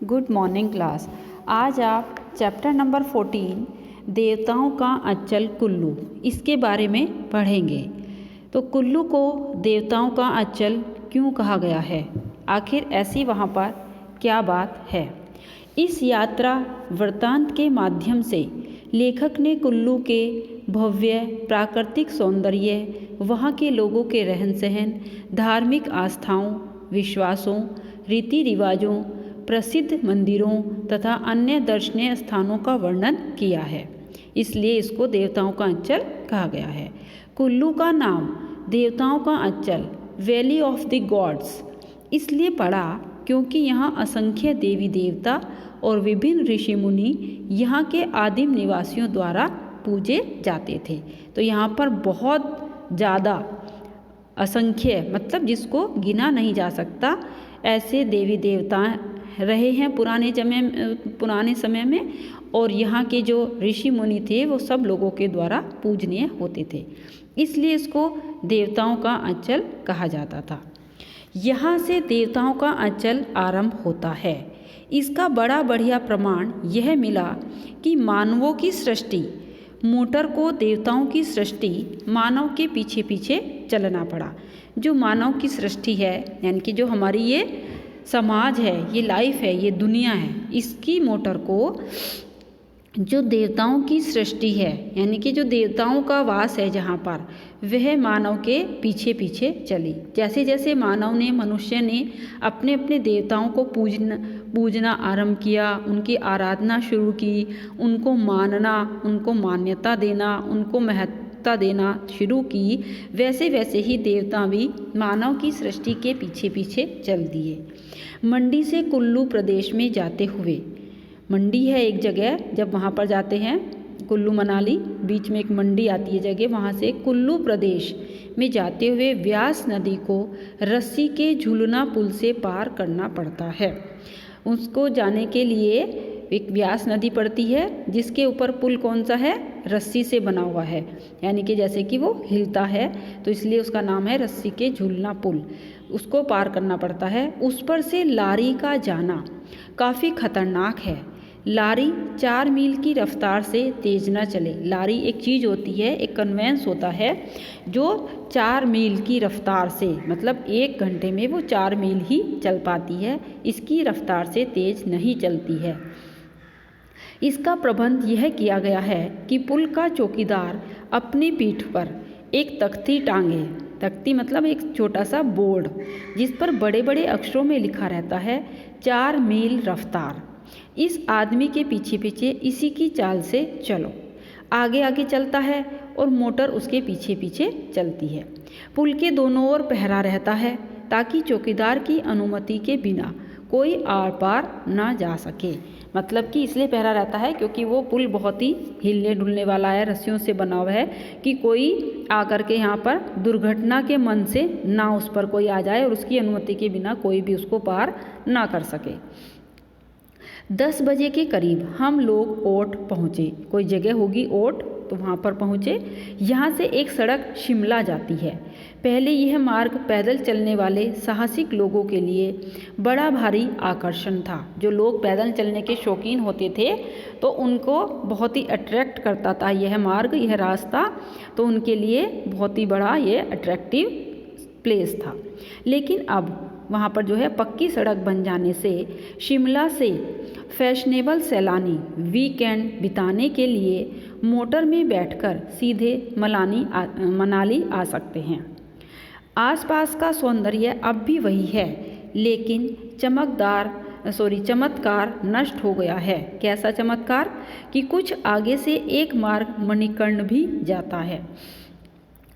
Good morning class. आज आप chapter number 14 देवताओं का अंचल कुल्लू इसके बारे में पढ़ेंगे। तो कुल्लू को देवताओं का अंचल क्यों कहा गया है, आखिर ऐसी वहाँ पर क्या बात है। इस यात्रा वृत्तांत के माध्यम से लेखक ने कुल्लू के भव्य प्राकृतिक सौंदर्य, वहाँ के लोगों के रहन सहन, धार्मिक आस्थाओं, विश्वासों, रीति रिवाजों, प्रसिद्ध मंदिरों तथा अन्य दर्शनीय स्थानों का वर्णन किया है, इसलिए इसको देवताओं का अंचल कहा गया है। कुल्लू का नाम देवताओं का अंचल वैली ऑफ द गॉड्स इसलिए पड़ा क्योंकि यहाँ असंख्य देवी देवता और विभिन्न ऋषि मुनि यहाँ के आदिम निवासियों द्वारा पूजे जाते थे। तो यहाँ पर बहुत ज़्यादा असंख्य मतलब जिसको गिना नहीं जा सकता ऐसे देवी देवता रहे हैं पुराने समय में, और यहाँ के जो ऋषि मुनि थे वो सब लोगों के द्वारा पूजनीय होते थे, इसलिए इसको देवताओं का अंचल कहा जाता था। यहाँ से देवताओं का अंचल आरंभ होता है। इसका बड़ा बढ़िया प्रमाण यह मिला कि मानवों की सृष्टि मोटर को देवताओं की सृष्टि मानव के पीछे पीछे चलना पड़ा। जो मानव की सृष्टि है यानी कि जो हमारी ये समाज है, ये लाइफ है, ये दुनिया है, इसकी मोटर को जो देवताओं की सृष्टि है यानी कि जो देवताओं का वास है जहाँ पर, वह मानव के पीछे पीछे चली। जैसे जैसे मानव ने मनुष्य ने अपने अपने देवताओं को पूजना आरंभ किया, उनकी आराधना शुरू की, उनको मानना, उनको मान्यता देना, उनको महत्ता देना शुरू की, वैसे वैसे ही देवता भी मानव की सृष्टि के पीछे पीछे चल दिए। मंडी से कुल्लू प्रदेश में जाते हुए, मंडी है एक जगह, जब वहाँ पर जाते हैं कुल्लू मनाली बीच में एक मंडी आती है जगह, वहाँ से कुल्लू प्रदेश में जाते हुए व्यास नदी को रस्सी के झूलना पुल से पार करना पड़ता है। उसको जाने के लिए एक व्यास नदी पड़ती है जिसके ऊपर पुल कौन सा है, रस्सी से बना हुआ है, यानी कि जैसे कि वो हिलता है तो इसलिए उसका नाम है रस्सी के झूलना पुल। उसको पार करना पड़ता है। उस पर से लारी का जाना काफ़ी खतरनाक है। लारी 4 मील की रफ्तार से तेज ना चले। लारी एक चीज़ होती है, एक कन्वेंस होता है जो 4 मील की रफ्तार से मतलब 1 घंटे में वो 4 मील ही चल पाती है, इसकी रफ्तार से तेज नहीं चलती है। इसका प्रबंध यह किया गया है कि पुल का चौकीदार अपनी पीठ पर एक तख्ती टांगे। तख्ती मतलब एक छोटा सा बोर्ड जिस पर बड़े बड़े अक्षरों में लिखा रहता है 4 मील रफ्तार। इस आदमी के पीछे पीछे इसी की चाल से चलो। आगे आगे चलता है और मोटर उसके पीछे पीछे चलती है। पुल के दोनों ओर पहरा रहता है ताकि चौकीदार की अनुमति के बिना कोई आर पार ना जा सके। मतलब कि इसलिए पहरा रहता है क्योंकि वो पुल बहुत ही हिलने डुलने वाला है, रस्सियों से बना हुआ है कि कोई आकर के यहाँ पर दुर्घटना के मन से ना उस पर कोई आ जाए और उसकी अनुमति के बिना कोई भी उसको पार ना कर सके। 10 बजे के करीब हम लोग ओट पहुँचे। कोई जगह होगी ओट, तो वहाँ पर पहुँचे। यहाँ से एक सड़क शिमला जाती है। पहले यह मार्ग पैदल चलने वाले साहसिक लोगों के लिए बड़ा भारी आकर्षण था। जो लोग पैदल चलने के शौकीन होते थे तो उनको बहुत ही अट्रैक्ट करता था यह मार्ग, यह रास्ता, तो उनके लिए बहुत ही बड़ा ये अट्रैक्टिव प्लेस था। लेकिन अब वहाँ पर जो है पक्की सड़क बन जाने से शिमला से फैशनेबल सैलानी वीकेंड बिताने के लिए मोटर में बैठकर सीधे मनाली आ सकते हैं। आसपास का सौंदर्य अब भी वही है, लेकिन चमत्कार नष्ट हो गया है। कैसा चमत्कार कि कुछ आगे से एक मार्ग मणिकर्ण भी जाता है।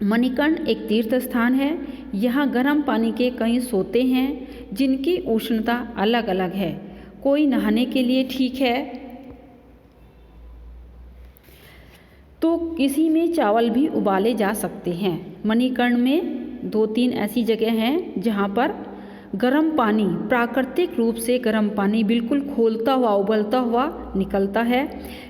मणिकर्ण एक तीर्थ स्थान है। यहाँ गर्म पानी के कई सोते हैं जिनकी उष्णता अलग अलग है। कोई नहाने के लिए ठीक है तो किसी में चावल भी उबाले जा सकते हैं। मणिकर्ण में 2-3 ऐसी जगह हैं जहाँ पर गर्म पानी, प्राकृतिक रूप से गर्म पानी बिल्कुल खौलता हुआ उबलता हुआ निकलता है।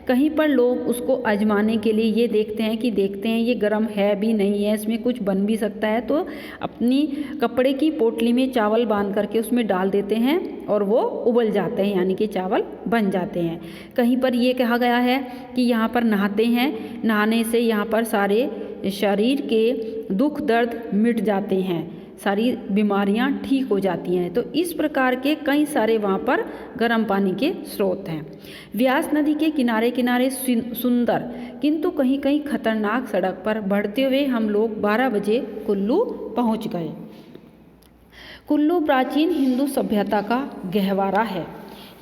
कहीं पर लोग उसको आजमाने के लिए ये देखते हैं ये गर्म है भी नहीं है, इसमें कुछ बन भी सकता है, तो अपनी कपड़े की पोटली में चावल बांध करके उसमें डाल देते हैं और वो उबल जाते हैं, यानी कि चावल बन जाते हैं। कहीं पर ये कहा गया है कि यहाँ पर नहाते हैं, नहाने से यहाँ पर सारे शरीर के दुख दर्द मिट जाते हैं, सारी बीमारियां ठीक हो जाती हैं। तो इस प्रकार के कई सारे वहाँ पर गर्म पानी के स्रोत हैं। व्यास नदी के किनारे किनारे सुंदर किंतु कहीं कहीं खतरनाक सड़क पर बढ़ते हुए हम लोग 12 बजे कुल्लू पहुँच गए। कुल्लू प्राचीन हिंदू सभ्यता का गहवारा है।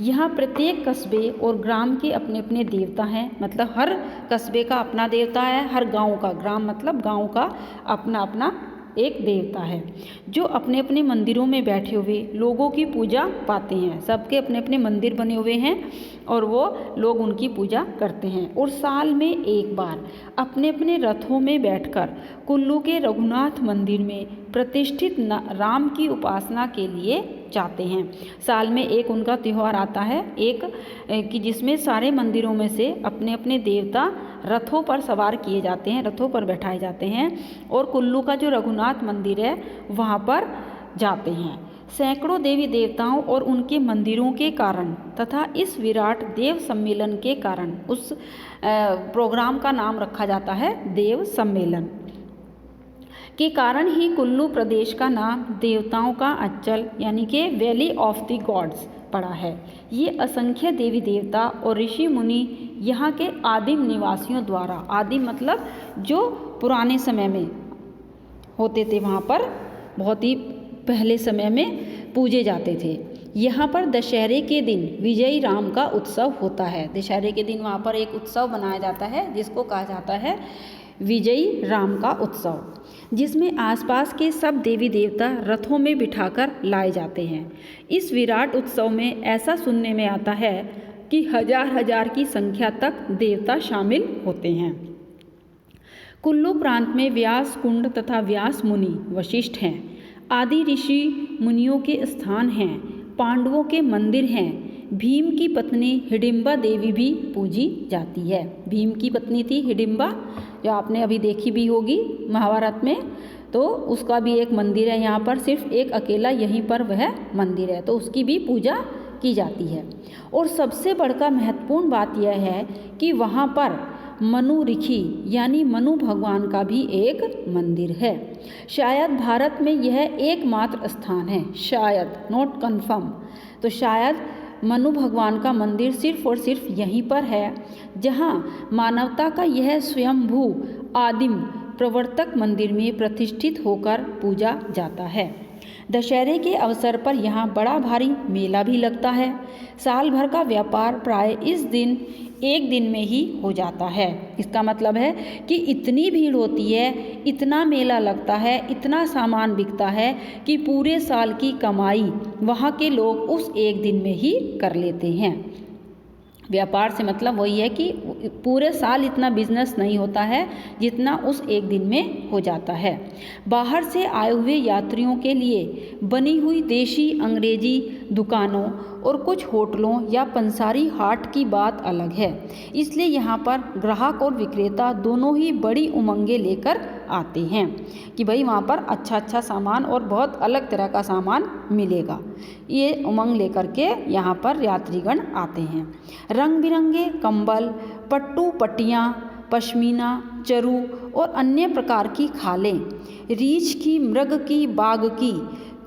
यहाँ प्रत्येक कस्बे और ग्राम के अपने अपने देवता हैं, मतलब हर कस्बे का अपना देवता है, हर गांव का, ग्राम मतलब गांव का अपना अपना एक देवता है, जो अपने अपने मंदिरों में बैठे हुए लोगों की पूजा पाते हैं। सबके अपने अपने मंदिर बने हुए हैं और वो लोग उनकी पूजा करते हैं, और साल में एक बार अपने अपने रथों में बैठकर कुल्लू के रघुनाथ मंदिर में प्रतिष्ठित राम की उपासना के लिए जाते हैं। साल में एक उनका त्यौहार आता है, एक कि जिसमें सारे मंदिरों में से अपने अपने देवता रथों पर सवार किए जाते हैं, रथों पर बैठाए जाते हैं और कुल्लू का जो रघुनाथ मंदिर है वहाँ पर जाते हैं। सैकड़ों देवी देवताओं और उनके मंदिरों के कारण तथा इस विराट देव सम्मेलन के कारण उस प्रोग्राम का नाम रखा जाता है देव सम्मेलन के कारण ही कुल्लू प्रदेश का नाम देवताओं का अंचल यानी कि वैली ऑफ द गॉड्स पड़ा है। ये असंख्य देवी देवता और ऋषि मुनि यहाँ के आदिम निवासियों द्वारा, आदिम मतलब जो पुराने समय में होते थे, वहाँ पर बहुत ही पहले समय में पूजे जाते थे। यहाँ पर दशहरे के दिन विजयी राम का उत्सव होता है। दशहरे के दिन वहाँ पर एक उत्सव मनाया जाता है जिसको कहा जाता है विजयी राम का उत्सव, जिसमें आसपास के सब देवी देवता रथों में बिठाकर लाए जाते हैं। इस विराट उत्सव में ऐसा सुनने में आता है कि हजार हजार की संख्या तक देवता शामिल होते हैं। कुल्लू प्रांत में व्यास कुंड तथा व्यास मुनि वशिष्ठ हैं, आदि ऋषि मुनियों के स्थान हैं, पांडवों के मंदिर हैं। भीम की पत्नी हिडिंबा देवी भी पूजी जाती है। भीम की पत्नी थी हिडिंबा, जो आपने अभी देखी भी होगी महाभारत में, तो उसका भी एक मंदिर है यहाँ पर, सिर्फ एक अकेला यहीं पर वह मंदिर है, तो उसकी भी पूजा की जाती है। और सबसे बढ़कर महत्वपूर्ण बात यह है कि वहाँ पर मनु ऋषि यानी मनु भगवान का भी एक मंदिर है। शायद भारत में यह एकमात्र स्थान है, शायद, नॉट कन्फर्म, तो शायद मनु भगवान का मंदिर सिर्फ और सिर्फ यहीं पर है, जहाँ मानवता का यह स्वयंभू आदिम प्रवर्तक मंदिर में प्रतिष्ठित होकर पूजा जाता है। दशहरे के अवसर पर यहाँ बड़ा भारी मेला भी लगता है। साल भर का व्यापार प्राय इस दिन एक दिन में ही हो जाता है। इसका मतलब है कि इतनी भीड़ होती है, इतना मेला लगता है, इतना सामान बिकता है कि पूरे साल की कमाई वहाँ के लोग उस एक दिन में ही कर लेते हैं। व्यापार से मतलब वही है कि पूरे साल इतना बिजनेस नहीं होता है जितना उस एक दिन में हो जाता है। बाहर से आए हुए यात्रियों के लिए बनी हुई देशी अंग्रेजी दुकानों और कुछ होटलों या पंसारी हाट की बात अलग है। इसलिए यहाँ पर ग्राहक और विक्रेता दोनों ही बड़ी उमंगे लेकर आते हैं कि भाई वहाँ पर अच्छा अच्छा सामान और बहुत अलग तरह का सामान मिलेगा। ये उमंग लेकर के यहाँ पर यात्रीगण आते हैं। रंग बिरंगे कंबल, पट्टू पट्टियाँ, पश्मीना, चरु और अन्य प्रकार की खालें, रीछ की, मृग की, बाघ की,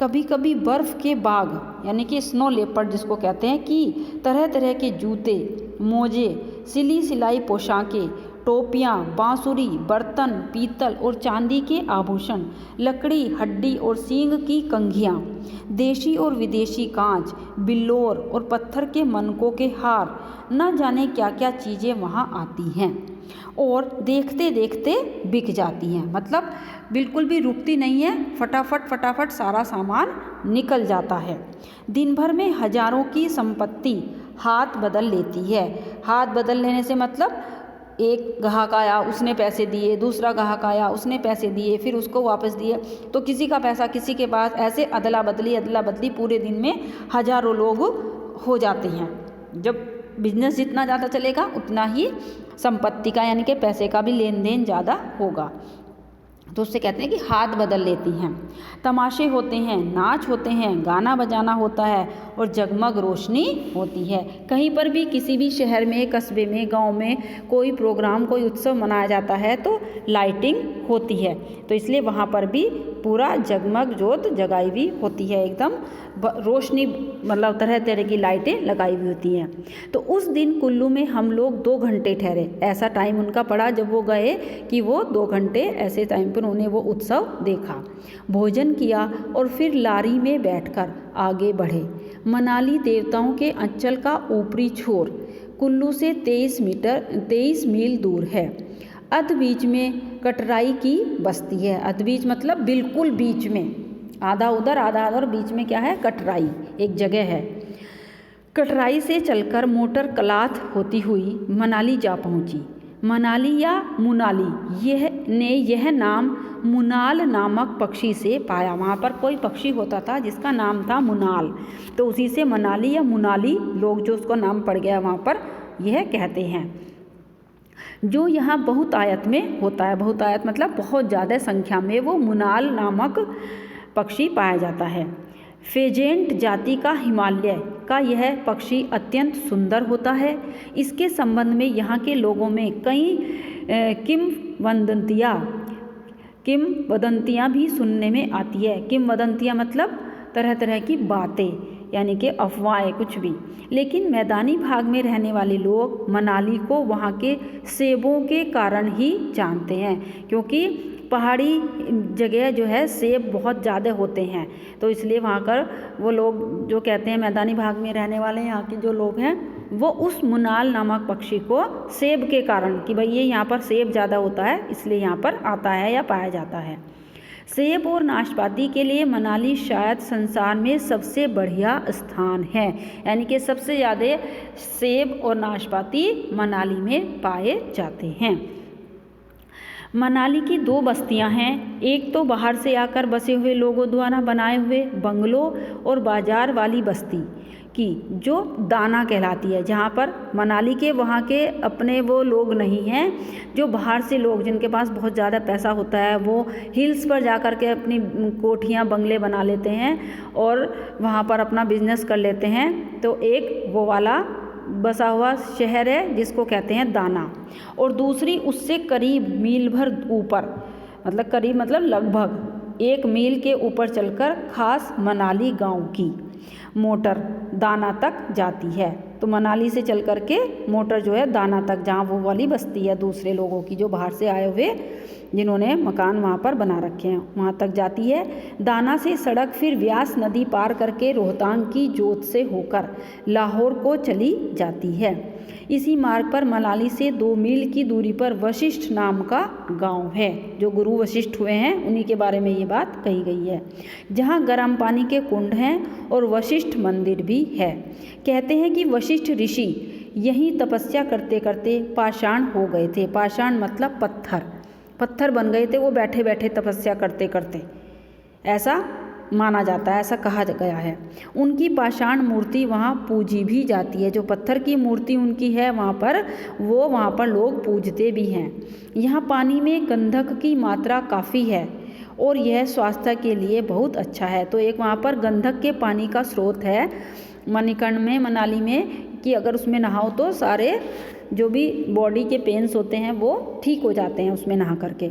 कभी कभी बर्फ़ के बाघ यानी कि स्नो लेपर्ड जिसको कहते हैं, कि तरह तरह के जूते, मोजे, सिली सिलाई पोशाकें, टोपियाँ, बांसुरी, बर्तन, पीतल और चांदी के आभूषण, लकड़ी, हड्डी और सींग की कंघियाँ, देशी और विदेशी कांच, बिल्लोर और पत्थर के मनकों के हार, न जाने क्या क्या चीज़ें वहाँ आती हैं और देखते देखते बिक जाती हैं। मतलब बिल्कुल भी रुकती नहीं है, फटाफट फटाफट सारा सामान निकल जाता है। दिन भर में हजारों की संपत्ति हाथ बदल लेती है। हाथ बदल लेने से मतलब एक ग्राहक आया, उसने पैसे दिए, दूसरा ग्राहक आया, उसने पैसे दिए, फिर उसको वापस दिए, तो किसी का पैसा किसी के पास, ऐसे अदला बदली पूरे दिन में हज़ारों लोग हो जाते हैं। जब बिजनेस जितना ज़्यादा चलेगा उतना ही संपत्ति का यानी कि पैसे का भी लेन देन ज़्यादा होगा। तो उससे कहते हैं कि हाथ बदल लेती हैं। तमाशे होते हैं, नाच होते हैं, गाना बजाना होता है और जगमग रोशनी होती है। कहीं पर भी किसी भी शहर में, कस्बे में, गांव में कोई प्रोग्राम, कोई उत्सव मनाया जाता है तो लाइटिंग होती है, तो इसलिए वहाँ पर भी पूरा जगमग जोत जगाई हुई होती है, एकदम रोशनी, मतलब तरह तरह की लाइटें लगाई हुई होती हैं। तो उस दिन कुल्लू में हम लोग 2 घंटे ठहरे। ऐसा टाइम उनका पड़ा जब वो गए कि वो 2 घंटे ऐसे टाइम पर उन्होंने वो उत्सव देखा, भोजन किया और फिर लारी में बैठकर आगे बढ़े। मनाली देवताओं के अंचल का ऊपरी छोर कुल्लू से 23 मील दूर है। अध बीच में कटराई की बस्ती है। अध बीच मतलब बिल्कुल बीच में, आधा उधर आधा उधर, बीच में क्या है, कटराई एक जगह है। कटराई से चलकर मोटर कलाथ होती हुई मनाली जा पहुंची। मनाली या मुनाली यह नाम मुनाल नामक पक्षी से पाया। वहाँ पर कोई पक्षी होता था जिसका नाम था मुनाल, तो उसी से मनाली या मुनाली लोग जो उसको नाम पड़ गया वहाँ पर यह कहते हैं। जो यहाँ बहुतायत में होता है, बहुतायत मतलब बहुत ज़्यादा संख्या में वो मुनाल नामक पक्षी पाया जाता है। फेजेंट जाति का हिमालय का यह पक्षी अत्यंत सुंदर होता है। इसके संबंध में यहाँ के लोगों में कई किंवदंतियाँ भी सुनने में आती है। किंवदंतियाँ मतलब तरह तरह की बातें, यानी कि अफवाहें, कुछ भी। लेकिन मैदानी भाग में रहने वाले लोग मनाली को वहाँ के सेबों के कारण ही जानते हैं, क्योंकि पहाड़ी जगह जो है सेब बहुत ज़्यादा होते हैं, तो इसलिए वहाँ पर वो लोग जो कहते हैं मैदानी भाग में रहने वाले यहाँ के जो लोग हैं वो उस मुनाल नामक पक्षी को सेब के कारण, कि भाई ये यहाँ पर सेब ज़्यादा होता है इसलिए यहाँ पर आता है या पाया जाता है। सेब और नाशपाती के लिए मनाली शायद संसार में सबसे बढ़िया स्थान है, यानी कि सबसे ज़्यादा सेब और नाशपाती मनाली में पाए जाते हैं। मनाली की 2 बस्तियां हैं। एक तो बाहर से आकर बसे हुए लोगों द्वारा बनाए हुए बंगलों और बाजार वाली बस्ती की, जो दाना कहलाती है, जहाँ पर मनाली के वहाँ के अपने वो लोग नहीं हैं, जो बाहर से लोग जिनके पास बहुत ज़्यादा पैसा होता है वो हिल्स पर जा कर के अपनी कोठियाँ बंगले बना लेते हैं और वहाँ पर अपना बिजनेस कर लेते हैं। तो एक वो वाला बसा हुआ शहर है जिसको कहते हैं दाना, और दूसरी उससे करीब मील भर ऊपर, मतलब करीब मतलब लगभग 1 मील के ऊपर चलकर खास मनाली गांव की मोटर दाना तक जाती है। तो मनाली से चल कर के मोटर जो है दाना तक, जहाँ वो वाली बस्ती है दूसरे लोगों की जो बाहर से आए हुए जिन्होंने मकान वहाँ पर बना रखे हैं, वहाँ तक जाती है। दाना से सड़क फिर व्यास नदी पार करके रोहतांग की जोत से होकर लाहौर को चली जाती है। इसी मार्ग पर मनाली से 2 मील की दूरी पर वशिष्ठ नाम का गांव है। जो गुरु वशिष्ठ हुए हैं उन्हीं के बारे में ये बात कही गई है, जहाँ गर्म पानी के कुंड हैं और वशिष्ठ मंदिर भी है। कहते हैं कि वशिष्ठ ऋषि यहीं तपस्या करते करते पाषाण हो गए थे। पाषाण मतलब पत्थर बन गए थे वो बैठे बैठे तपस्या करते करते, ऐसा माना जाता है, ऐसा कहा गया है। उनकी पाषाण मूर्ति वहाँ पूजी भी जाती है। जो पत्थर की मूर्ति उनकी है वहाँ पर लोग पूजते भी हैं। यहाँ पानी में गंधक की मात्रा काफ़ी है और यह स्वास्थ्य के लिए बहुत अच्छा है। तो एक वहाँ पर गंधक के पानी का स्रोत है मणिकर्ण में, मनाली में, कि अगर उसमें नहाओ तो सारे जो भी बॉडी के पेन्स होते हैं वो ठीक हो जाते हैं उसमें नहा करके।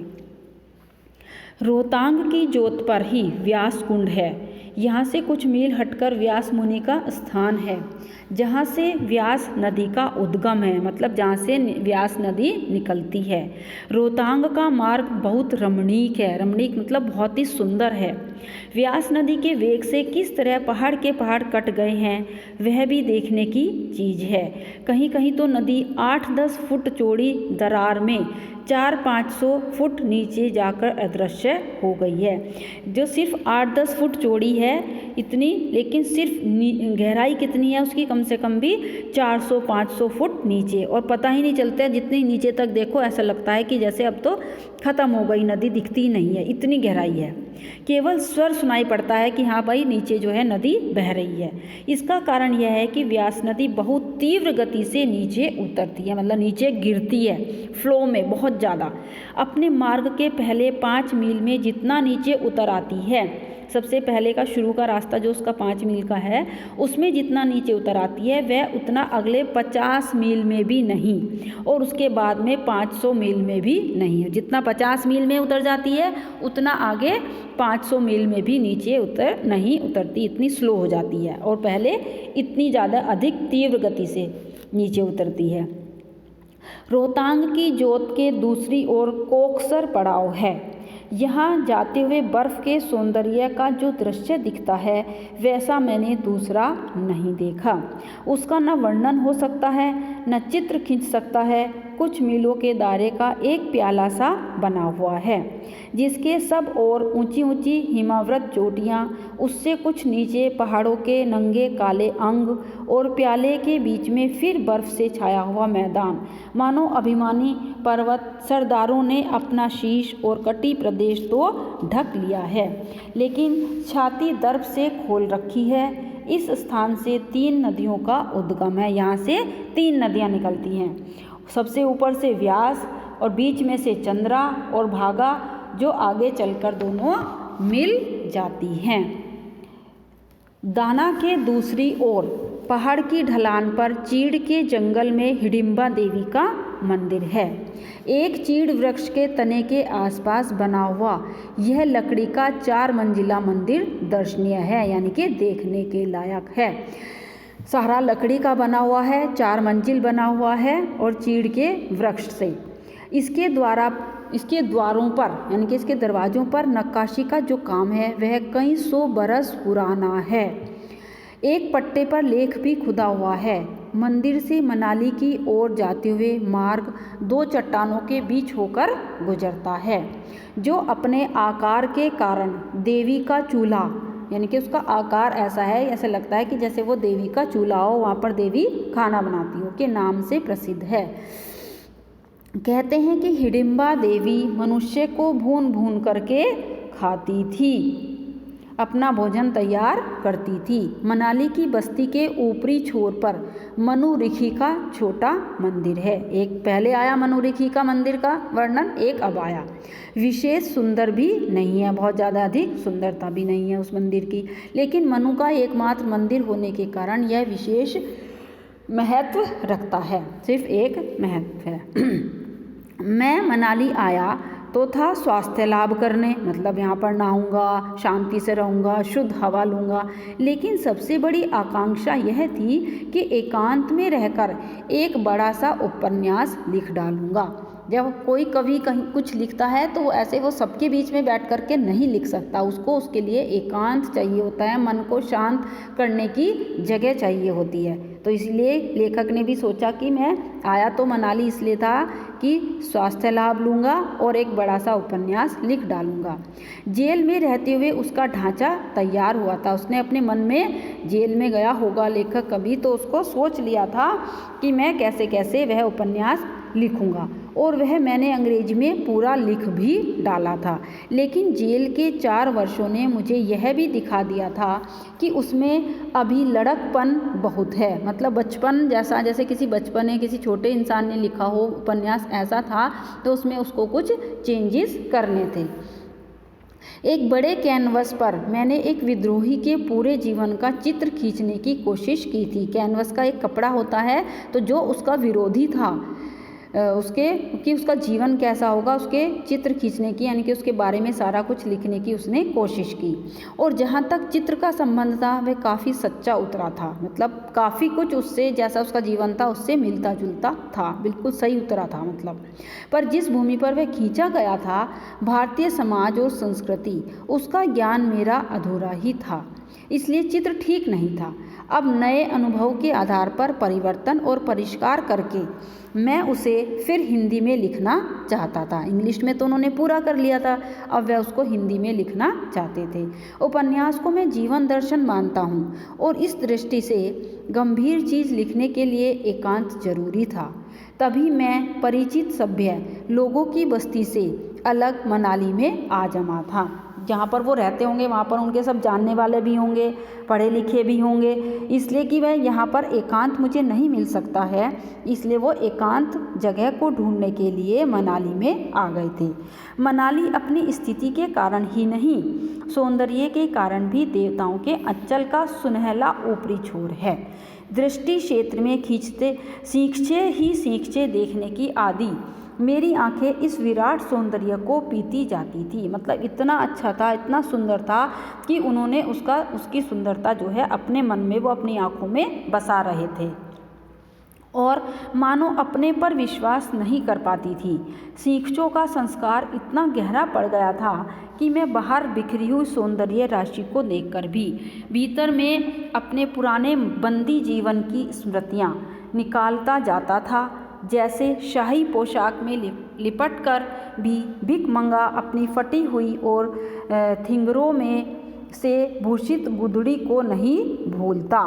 रोहतांग की जोत पर ही व्यास कुंड है। यहाँ से कुछ मील हटकर व्यास मुनि का स्थान है, जहाँ से व्यास नदी का उद्गम है, मतलब जहाँ से व्यास नदी निकलती है। रोहतांग का मार्ग बहुत रमणीक है। रमणीक मतलब बहुत ही सुंदर है। व्यास नदी के वेग से किस तरह पहाड़ के पहाड़ कट गए हैं वह भी देखने की चीज़ है। कहीं कहीं तो नदी 8-10 फुट चौड़ी दरार में 400-500 फुट नीचे जाकर अदृश्य हो गई है। जो सिर्फ 8-10 फुट चौड़ी है इतनी, लेकिन सिर्फ गहराई कितनी है उसकी, कम से कम भी 400-500 फुट नीचे, और पता ही नहीं चलता है। जितनी नीचे तक देखो ऐसा लगता है कि जैसे अब तो ख़त्म हो गई नदी, दिखती ही नहीं है, इतनी गहराई है। केवल स्वर सुनाई पड़ता है कि हाँ भाई नीचे जो है नदी बह रही है। इसका कारण यह है कि व्यास नदी बहुत तीव्र गति से नीचे उतरती है, मतलब नीचे गिरती है फ्लो में बहुत ज़्यादा। अपने मार्ग के पहले 5 मील में जितना नीचे उतर आती है, सबसे पहले का शुरू का रास्ता जो उसका 5 मील का है, उसमें जितना नीचे उतर आती है वह उतना अगले 50 मील में भी नहीं, और उसके बाद में 500 मील में भी नहीं है। जितना 50 मील में उतर जाती है उतना आगे 500 मील में भी नीचे नहीं उतरती, इतनी स्लो हो जाती है, और पहले इतनी ज़्यादा अधिक तीव्र गति से नीचे उतरती है। रोहतांग की जोत के दूसरी ओर कोकसर पड़ाव है। यहाँ जाते हुए बर्फ़ के सौंदर्य का जो दृश्य दिखता है वैसा मैंने दूसरा नहीं देखा। उसका न वर्णन हो सकता है न चित्र खींच सकता है। कुछ मीलों के दायरे का एक प्याला सा बना हुआ है जिसके सब ओर ऊंची ऊंची हिमावृत चोटियाँ, उससे कुछ नीचे पहाड़ों के नंगे काले अंग, और प्याले के बीच में फिर बर्फ़ से छाया हुआ मैदान। मानो अभिमानी पर्वत सरदारों ने अपना शीश और कटी प्रदेश तो ढक लिया है, लेकिन छाती दर्प से खोल रखी है। इस स्थान से 3 नदियों का उद्गम है। यहाँ से 3 नदियाँ निकलती हैं, सबसे ऊपर से व्यास और बीच में से चंद्रा और भागा, जो आगे चलकर दोनों मिल जाती हैं। दाना के दूसरी ओर पहाड़ की ढलान पर चीड़ के जंगल में हिडिंबा देवी का मंदिर है। एक चीड़ वृक्ष के तने के आसपास बना हुआ यह लकड़ी का 4 मंजिला मंदिर दर्शनीय है, यानी कि देखने के लायक है। सारा लकड़ी का बना हुआ है, 4 मंजिल बना हुआ है, और चीड़ के वृक्ष से। इसके द्वारों पर यानी कि इसके दरवाज़ों पर नक्काशी का जो काम है वह कई 100 बरस पुराना है। एक पट्टे पर लेख भी खुदा हुआ है। मंदिर से मनाली की ओर जाते हुए मार्ग 2 चट्टानों के बीच होकर गुजरता है, जो अपने आकार के कारण देवी का चूल्हा, यानी कि उसका आकार ऐसा है, ऐसा लगता है कि जैसे वो देवी का चूल्हा हो, वहाँ पर देवी खाना बनाती हो, के नाम से प्रसिद्ध है। कहते हैं कि हिडिंबा देवी मनुष्य को भून भून करके खाती थी, अपना भोजन तैयार करती थी। मनाली की बस्ती के ऊपरी छोर पर मनुरिखी का छोटा मंदिर है। एक पहले आया मनुरिखी का मंदिर का वर्णन, एक अब आया। विशेष सुंदर भी नहीं है, बहुत ज़्यादा अधिक सुंदरता भी नहीं है उस मंदिर की, लेकिन मनु का एकमात्र मंदिर होने के कारण यह विशेष महत्व रखता है, सिर्फ एक महत्व है। मैं मनाली आया तो था स्वास्थ्य लाभ करने, मतलब यहाँ पर नहाऊंगा, शांति से रहूँगा, शुद्ध हवा लूँगा, लेकिन सबसे बड़ी आकांक्षा यह थी कि एकांत में रहकर एक बड़ा सा उपन्यास लिख डालूँगा। जब कोई कवि कहीं कुछ लिखता है तो वो सबके बीच में बैठ कर के नहीं लिख सकता, उसको उसके लिए एकांत चाहिए होता है, मन को शांत करने की जगह चाहिए होती है। तो इसलिए लेखक ने भी सोचा कि मैं आया तो मनाली इसलिए था कि स्वास्थ्य लाभ लूँगा और एक बड़ा सा उपन्यास लिख डालूँगा। जेल में रहते हुए उसका ढांचा तैयार हुआ था। उसने अपने मन में, जेल में गया होगा लेखक कभी, तो उसको सोच लिया था कि मैं कैसे कैसे वह उपन्यास लिखूँगा, और वह मैंने अंग्रेजी में पूरा लिख भी डाला था। लेकिन जेल के 4 वर्षों ने मुझे यह भी दिखा दिया था कि उसमें अभी लड़कपन बहुत है, मतलब बचपन जैसा, जैसे किसी छोटे इंसान ने लिखा हो उपन्यास ऐसा था, तो उसमें उसको कुछ चेंजेस करने थे। एक बड़े कैनवस पर मैंने एक विद्रोही के पूरे जीवन का चित्र खींचने की कोशिश की थी। कैनवस का एक कपड़ा होता है, तो जो उसका विरोधी था उसका जीवन कैसा होगा, उसके चित्र खींचने की, यानी कि उसके बारे में सारा कुछ लिखने की उसने कोशिश की। और जहाँ तक चित्र का संबंध था वह काफ़ी सच्चा उतरा था, मतलब काफ़ी कुछ उससे, जैसा उसका जीवन था उससे मिलता जुलता था, बिल्कुल सही उतरा था मतलब। पर जिस भूमि पर वह खींचा गया था, भारतीय समाज और संस्कृति, उसका ज्ञान मेरा अधूरा ही था, इसलिए चित्र ठीक नहीं था। अब नए अनुभव के आधार पर परिवर्तन और परिष्कार करके मैं उसे फिर हिंदी में लिखना चाहता था। इंग्लिश में तो उन्होंने पूरा कर लिया था, अब वह उसको हिंदी में लिखना चाहते थे। उपन्यास को मैं जीवन दर्शन मानता हूँ और इस दृष्टि से गंभीर चीज़ लिखने के लिए एकांत जरूरी था। तभी मैं परिचित सभ्य लोगों की बस्ती से अलग मनाली में आ जमा था। जहाँ पर वो रहते होंगे वहाँ पर उनके सब जानने वाले भी होंगे, पढ़े लिखे भी होंगे, इसलिए कि वह यहाँ पर एकांत मुझे नहीं मिल सकता है, इसलिए वो एकांत जगह को ढूंढने के लिए मनाली में आ गए थे। मनाली अपनी स्थिति के कारण ही नहीं, सौंदर्य के कारण भी देवताओं के अंचल का सुनहला ऊपरी छोर है। दृष्टि क्षेत्र में सींचे देखने की आदि मेरी आंखें इस विराट सौंदर्य को पीती जाती थी। मतलब इतना अच्छा था, इतना सुंदर था कि उन्होंने उसकी सुंदरता जो है अपने मन में, वो अपनी आंखों में बसा रहे थे और मानो अपने पर विश्वास नहीं कर पाती थी। सीखचों का संस्कार इतना गहरा पड़ गया था कि मैं बाहर बिखरी हुई सौंदर्य राशि को देखकर भी भीतर में अपने पुराने बंदी जीवन की स्मृतियाँ निकालता जाता था। जैसे शाही पोशाक में लिपट कर भी भिखमंगा अपनी फटी हुई और थिंगरों में से भूषित गुदड़ी को नहीं भूलता।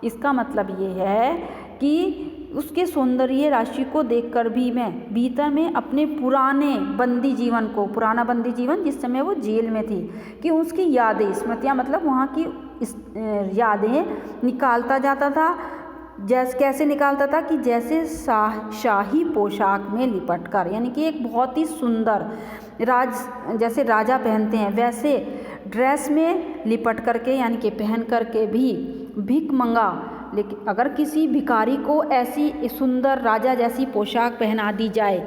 इसका मतलब ये है कि उसके सौंदर्य राशि को देखकर भी मैं भीतर में अपने पुराने बंदी जीवन को, पुराना बंदी जीवन जिस समय वो जेल में थी, कि उसकी यादें, स्मृतियाँ मतलब वहाँ की यादें निकालता जाता था। कैसे निकालता था कि जैसे शाही पोशाक में लिपटकर, यानी कि एक बहुत ही सुंदर जैसे राजा पहनते हैं वैसे ड्रेस में लिपट करके, यानी कि पहन करके भी भिखमंगा, लेकिन अगर किसी भिखारी को ऐसी सुंदर राजा जैसी पोशाक पहना दी जाए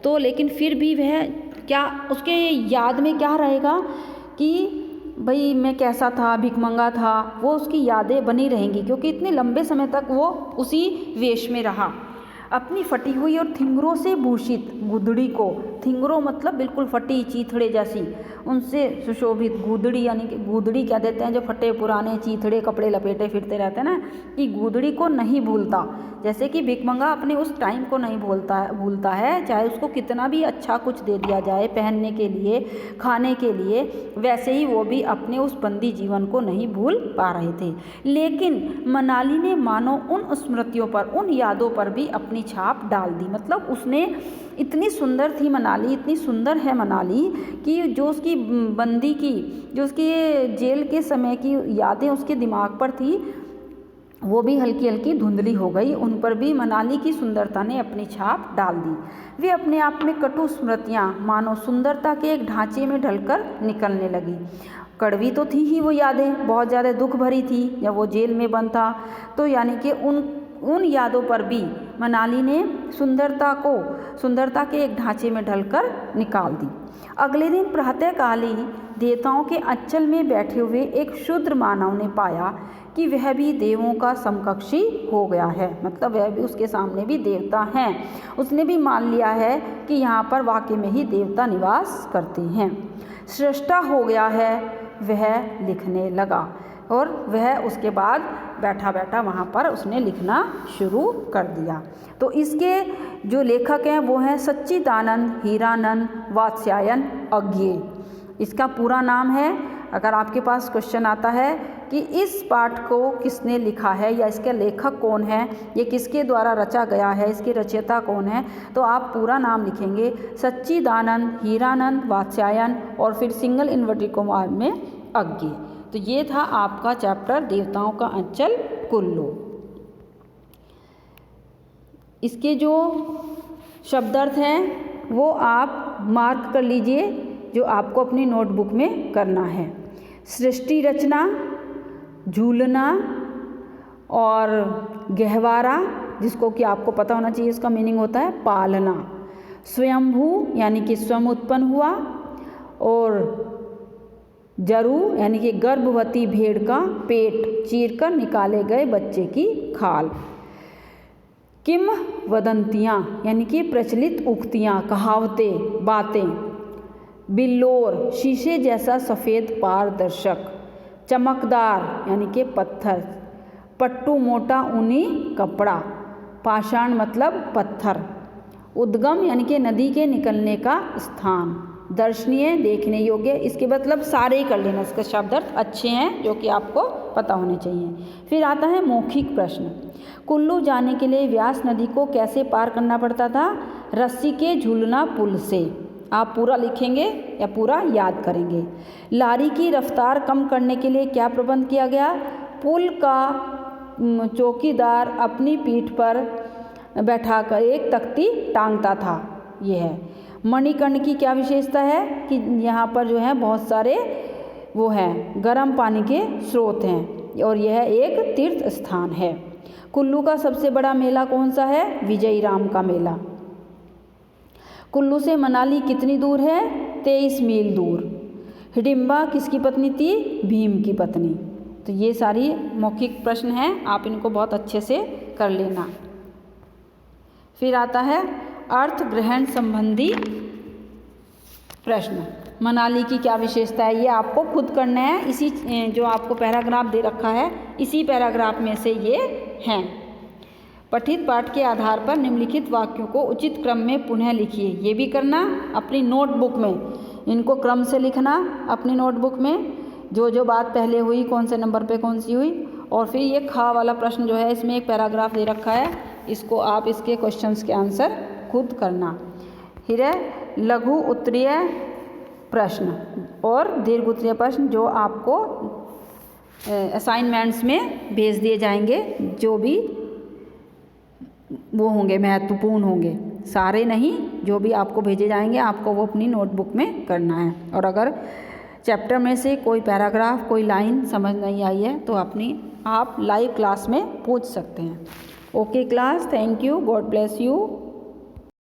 तो लेकिन फिर भी वह क्या, उसके याद में क्या रहेगा कि भाई मैं कैसा था, भिखमंगा था, वो उसकी यादें बनी रहेंगी, क्योंकि इतने लंबे समय तक वो उसी वेश में रहा। अपनी फटी हुई और थिंगरों से भूषित गुदड़ी को, थिंगरों मतलब बिल्कुल फटी चीथड़े जैसी, उनसे सुशोभित गुदड़ी, यानी कि गुदड़ी क्या देते हैं जो फटे पुराने चीथड़े कपड़े लपेटे फिरते रहते हैं ना, कि गुदड़ी को नहीं भूलता। जैसे कि भिखमंगा अपने उस टाइम को नहीं भूलता है, चाहे उसको कितना भी अच्छा कुछ दे दिया जाए पहनने के लिए, खाने के लिए, वैसे ही वो भी अपने उस बंदी जीवन को नहीं भूल पा रहे थे। लेकिन मनाली ने मानो उन स्मृतियों पर, उन यादों पर भी अपनी छाप डाल दी। मतलब उसने, इतनी सुंदर थी मनाली, इतनी सुंदर है मनाली कि जो उसकी बंदी की, जो उसकी जेल के समय की यादें उसके दिमाग पर थी, वो भी हल्की हल्की धुंधली हो गई। उन पर भी मनाली की सुंदरता ने अपनी छाप डाल दी। वे अपने आप में कटु स्मृतियाँ मानो सुंदरता के एक ढांचे में ढलकर निकलने लगी। कड़वी तो थी ही वो यादें, बहुत ज़्यादा दुख भरी थी जब वो जेल में बंद था, तो यानी कि उन यादों पर भी मनाली ने सुंदरता के एक ढांचे में ढलकर निकाल दी। अगले दिन प्रातःकाल ही देवताओं के अंचल में बैठे हुए एक शूद्र मानव ने पाया कि वह भी देवों का समकक्षी हो गया है। मतलब वह भी, उसके सामने भी देवता हैं। उसने भी मान लिया है कि यहाँ पर वाकई में ही देवता निवास करते हैं। सृष्टा हो गया है, वह लिखने लगा और वह उसके बाद बैठा बैठा वहाँ पर उसने लिखना शुरू कर दिया। तो इसके जो लेखक हैं वो हैं सच्चिदानंद हीरानंद वात्स्यायन अज्ञेय। इसका पूरा नाम है, अगर आपके पास क्वेश्चन आता है कि इस पाठ को किसने लिखा है या इसके लेखक कौन है, ये किसके द्वारा रचा गया है, इसके रचयिता कौन है, तो आप पूरा नाम लिखेंगे सच्चिदानंद हीरानंद वात्स्यायन और फिर सिंगल इन्वर्टेड कॉमा में अज्ञेय। तो ये था आपका चैप्टर देवताओं का अंचल कुल्लू। इसके जो शब्दार्थ हैं वो आप मार्क कर लीजिए, जो आपको अपनी नोटबुक में करना है। सृष्टि रचना, झूलना और गहवारा, जिसको कि आपको पता होना चाहिए, इसका मीनिंग होता है पालना। स्वयंभू यानी कि स्वयं उत्पन्न हुआ। और जरू यानी कि गर्भवती भेड़ का पेट चीरकर निकाले गए बच्चे की खाल। किम वदंतियाँ यानी कि प्रचलित उक्तियाँ, कहावतें, बातें। बिल्लोर शीशे जैसा सफ़ेद पारदर्शक। चमकदार यानी कि पत्थर। पट्टू मोटा ऊनी कपड़ा। पाषाण मतलब पत्थर। उद्गम यानी कि नदी के निकलने का स्थान। दर्शनीय देखने योग्य, इसके मतलब सारे ही कर लेना, इसके शब्द अर्थ अच्छे हैं जो कि आपको पता होने चाहिए। फिर आता है मौखिक प्रश्न। कुल्लू जाने के लिए व्यास नदी को कैसे पार करना पड़ता था? रस्सी के झूलना पुल से। आप पूरा लिखेंगे या पूरा याद करेंगे। लारी की रफ्तार कम करने के लिए क्या प्रबंध किया गया? पुल का चौकीदार अपनी पीठ पर बैठाकर एक तख्ती टांगता था। ये है। मणिकर्ण की क्या विशेषता है कि यहाँ पर जो है बहुत सारे वो हैं गर्म पानी के स्रोत हैं और यह एक तीर्थ स्थान है। कुल्लू का सबसे बड़ा मेला कौन सा है? विजयी राम का मेला। कुल्लू से मनाली कितनी दूर है? 23 मील दूर। हिडिंबा किसकी पत्नी थी? भीम की पत्नी। तो ये सारी मौखिक प्रश्न हैं, आप इनको बहुत अच्छे से कर लेना। फिर आता है अर्थ ग्रहण संबंधी प्रश्न। मनाली की क्या विशेषता है? ये आपको खुद करना है। इसी जो आपको पैराग्राफ दे रखा है इसी पैराग्राफ में से ये हैं। पठित पाठ के आधार पर निम्नलिखित वाक्यों को उचित क्रम में पुनः लिखिए। ये भी करना अपनी नोटबुक में, इनको क्रम से लिखना अपनी नोटबुक में, जो जो बात पहले हुई कौन से नंबर पे कौन सी हुई। और फिर ये खा वाला प्रश्न जो है इसमें एक पैराग्राफ दे रखा है, इसको आप इसके क्वेश्चंस के आंसर खुद करना। फिर है लघु उत्तरीय प्रश्न और दीर्घ उत्तरीय प्रश्न जो आपको असाइनमेंट्स में भेज दिए जाएंगे, जो भी वो होंगे महत्वपूर्ण होंगे, सारे नहीं, जो भी आपको भेजे जाएंगे आपको वो अपनी नोटबुक में करना है। और अगर चैप्टर में से कोई पैराग्राफ कोई लाइन समझ नहीं आई है तो आप लाइव क्लास में पूछ सकते हैं। Okay class, thank you, God bless you.